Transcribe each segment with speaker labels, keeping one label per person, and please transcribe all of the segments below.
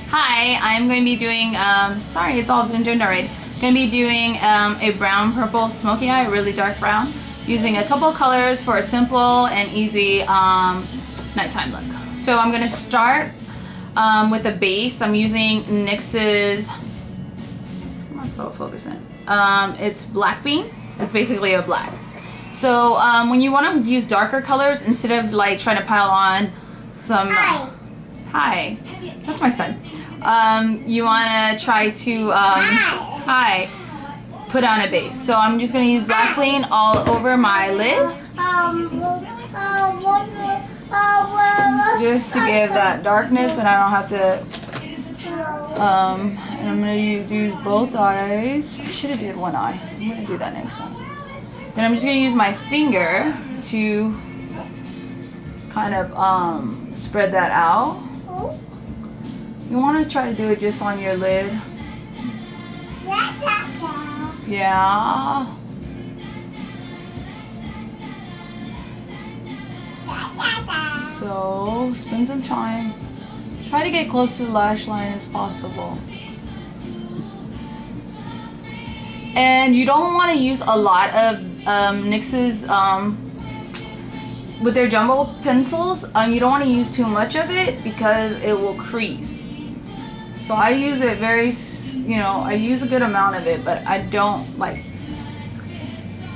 Speaker 1: Hi, I'm going to be doing, sorry, it's all zoomed in already. Going to be doing a brown purple smoky eye, really dark brown, using a couple colors for a simple and easy nighttime look. So I'm going to start with a base. I'm using NYX's, let's go focus in. It's Black Bean. It's basically a black. So when you want to use darker colors, instead of like trying to pile on some... Hi. That's my son. You want to try to put on a base. So I'm just going to use Black Bean all over my lid. Just to give that darkness, and I don't have to... and I'm going to use both eyes. I should have did one eye. I'm going to do that next time. Then I'm just going to use my finger to kind of spread that out. You want to try to do it just on your lid. Yeah. So, spend some time. Try to get close to the lash line as possible. And you don't want to use a lot of NYX's with their jumbo pencils. You don't want to use too much of it because it will crease. So I use it very, I use a good amount of it, but I don't like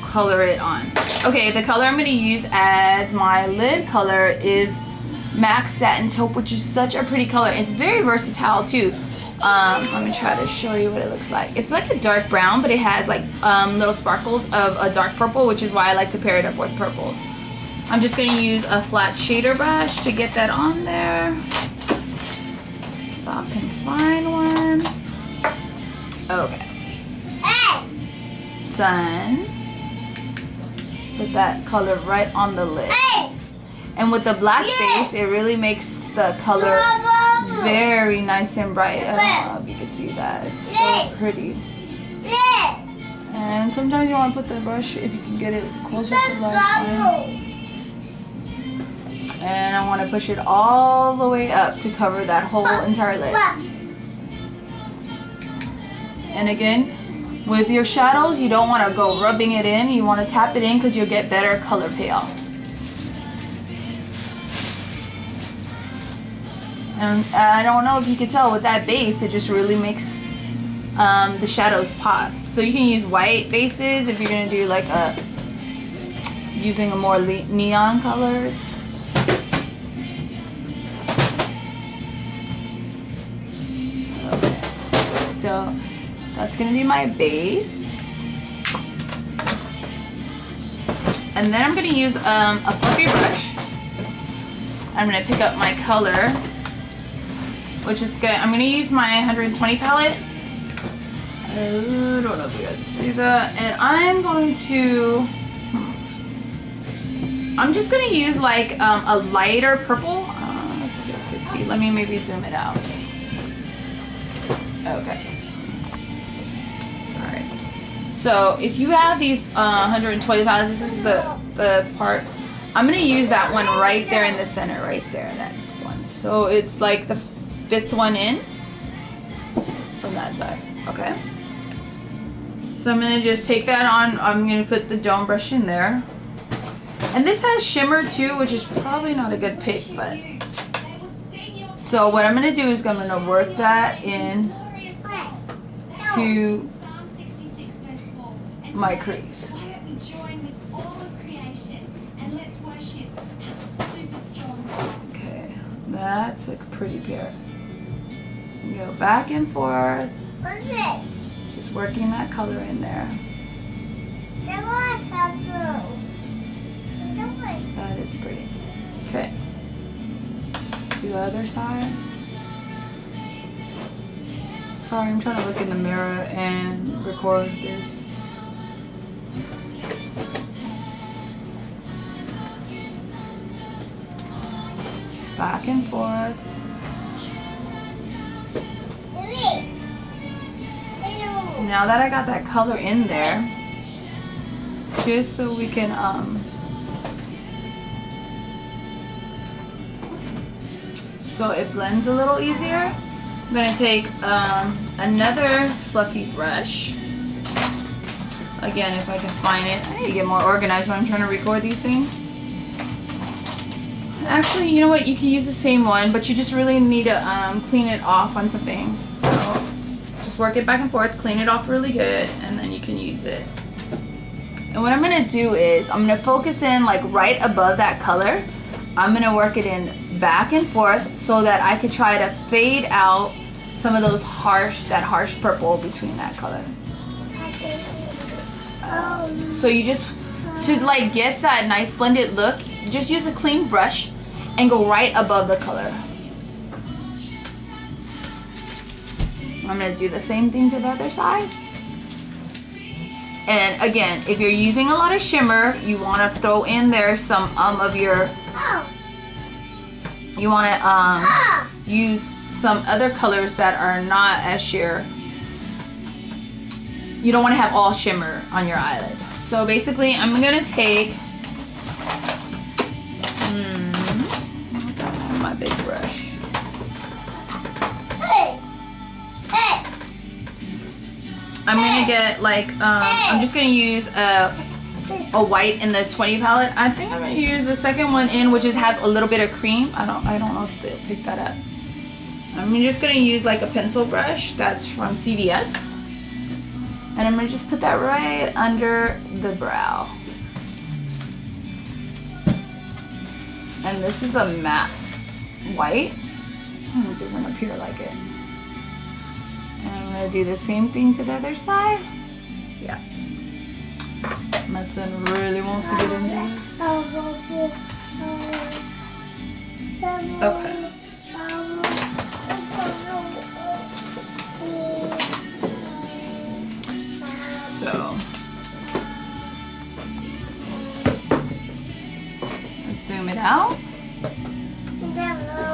Speaker 1: color it on. Okay, the color I'm going to use as my lid color is MAC Satin Taupe, which is such a pretty color. It's very versatile too. Let me try to show you what it looks like. It's like a dark brown, but it has like little sparkles of a dark purple, which is why I like to pair it up with purples. I'm just going to use a flat shader brush to get that on there. If I can find one. Okay. Sun. Put that color right on the lid. And with the black base, it really makes the color very nice and bright. I don't know if you can see that. It's so pretty. And sometimes you want to put the brush, if you can get it closer to the lash line. And I want to push it all the way up to cover that whole entire lid. And again, with your shadows, you don't want to go rubbing it in. You want to tap it in because you'll get better color payoff. And I don't know if you can tell with that base, it just really makes the shadows pop. So you can use white bases if you're going to do like using a more neon colors. Okay. So that's going to be my base. And then I'm going to use a fluffy brush. I'm going to pick up my color, which is good. I'm going to use my 120 palette. I don't know if you guys see that. And I'm going to, I'm just going to use like a lighter purple. I don't know if you guys can see. Let me maybe zoom it out. Okay. Sorry. So if you have these 120 palettes, this is the part. I'm going to use that one right there in the center, right there, that one. So it's like the fifth one in from that side. Okay. So I'm going to just take that on. I'm going to put the dome brush in there. And this has shimmer too, which is probably not a good pick, but. So what I'm going to do is I'm going to work that in to my crease. Okay, that's a pretty pair. Go back and forth, just working that color in there. That is pretty. Okay, to the other side. Sorry, I'm trying to look in the mirror and record this. Just back and forth. Now that I got that color in there, just so we can so it blends a little easier. I'm gonna take another fluffy brush. Again, if I can find it. I need to get more organized when I'm trying to record these things. Actually, you know what? You can use the same one, but you just really need to clean it off on something. So just work it back and forth, clean it off really good, and then you can use it. And what I'm gonna do is I'm gonna focus in like right above that color. I'm gonna work it in back and forth so that I could try to fade out some of those that harsh purple between that color. So you just, to like get that nice blended look, just use a clean brush and go right above the color. I'm gonna do the same thing to the other side. And again, if you're using a lot of shimmer, you wanna throw in there some of your, you wanna use some other colors that are not as sheer. You don't wanna have all shimmer on your eyelid. So basically, I'm gonna take my big brush. I'm gonna get like I'm just gonna use a white in the 20 palette. I think I'm gonna use the second one in, which has a little bit of cream. I don't know if they'll pick that up. I'm just gonna use like a pencil brush that's from CVS, and I'm gonna just put that right under the brow. And this is a matte white. It doesn't appear like it. And I'm gonna do the same thing to the other side. Yeah. My son really wants to get into this. Okay. So let's zoom it out.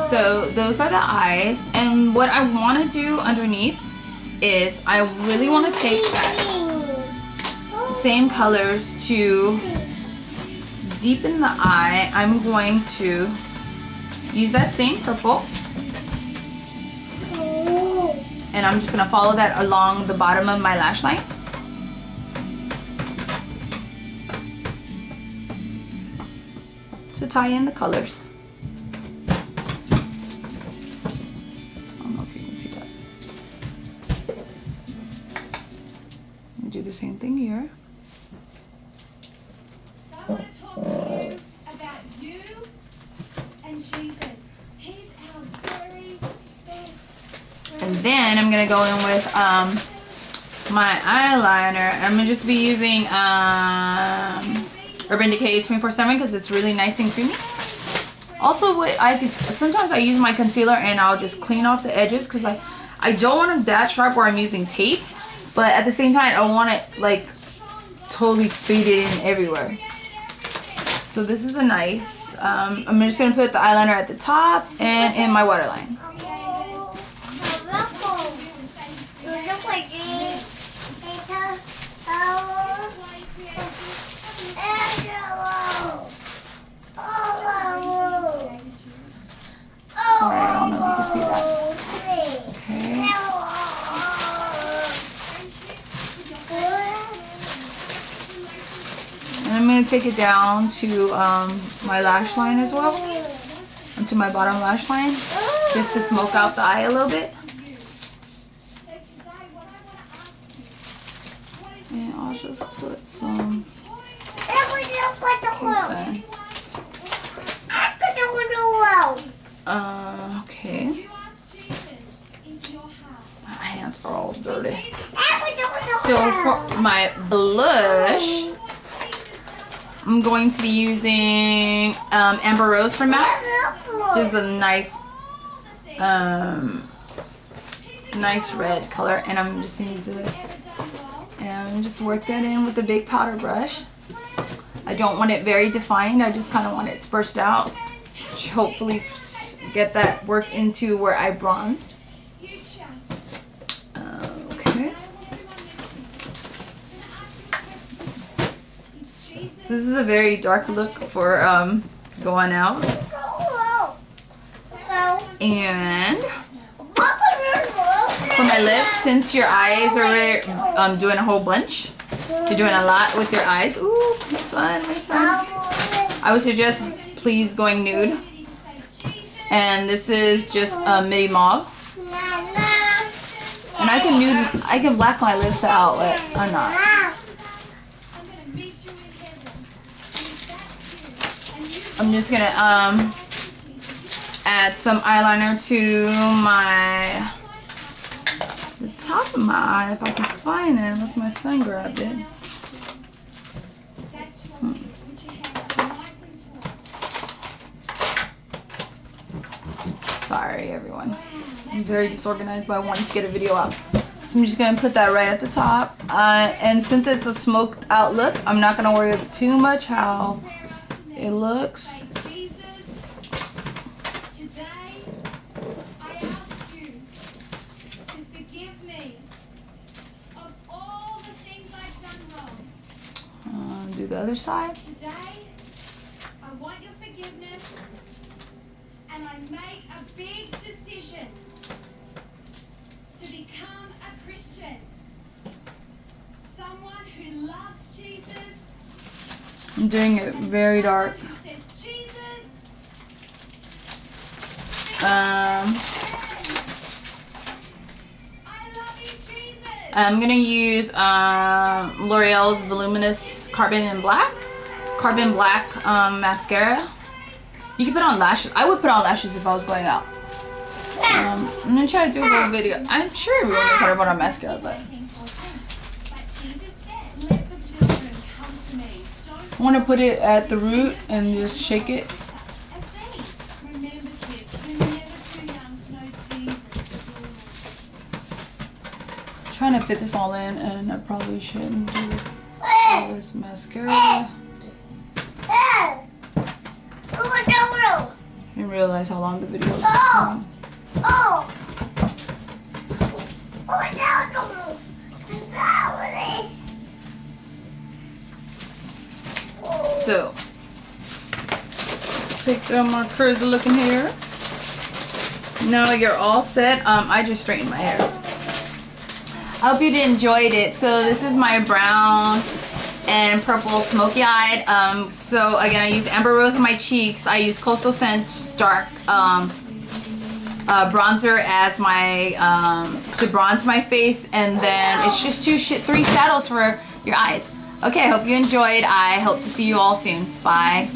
Speaker 1: So those are the eyes, and what I want to do underneath is I really want to take that same colors to deepen the eye. I'm going to use that same purple, and I'm just going to follow that along the bottom of my lash line. To tie in the colors. Do the same thing here.
Speaker 2: About you, and she says, he's our very best.
Speaker 1: And then I'm gonna go in with my eyeliner. I'm gonna just be using Urban Decay 24/7 because it's really nice and creamy. Also, sometimes I use my concealer and I'll just clean off the edges because I don't want them that sharp where I'm using tape. But at the same time, I don't want it like totally faded in everywhere. So this is a nice, I'm just gonna put the eyeliner at the top and in my waterline. Sorry, I don't know if you can see that. Okay. And I'm going to take it down to my lash line as well, and to my bottom lash line, just to smoke out the eye a little bit. And I'll just put some inside. Okay. My hands are all dirty. So for my blush, I'm going to be using Amber Rose from MAC, which is a nice, nice red color, and I'm just gonna use it and just work that in with the big powder brush. I don't want it very defined. I just kind of want it dispersed out. Hopefully, get that worked into where I bronzed. Okay. So this is a very dark look for going out. And my lips, since your eyes are doing a whole bunch. You're doing a lot with your eyes. Ooh, my son. I would suggest please going nude. And this is just midi mauve. And I can black my lips out, but I'm not. I'm just gonna add some eyeliner to the top of my eye if I can find it, unless my son grabbed it. Sorry everyone, I'm very disorganized, but I wanted to get a video out. So I'm just gonna put that right at the top. And since it's a smoked out look, I'm not gonna worry too much how it looks. Do the other side.
Speaker 2: Today, I want your forgiveness, and I make a big decision to become a Christian. Someone who loves Jesus.
Speaker 1: I'm doing it very dark. I'm gonna use L'Oreal's Voluminous Carbon Black mascara. You can put on lashes. I would put on lashes if I was going out. I'm gonna try to do a whole video. I'm sure everyone knows how to put on mascara, but I want to put it at the root and just shake it. Trying to fit this all in, and I probably shouldn't do all this mascara. I didn't realize how long the video was. So, take my crazy looking hair. Now you're all set. I just straightened my hair. I hope you enjoyed it. So this is my brown and purple smoky eyed. So again, I use Amber Rose on my cheeks. I use Coastal Scent dark bronzer as my to bronze my face, and then it's just 3 shadows for your eyes. Okay, I hope you enjoyed. I hope to see you all soon. Bye.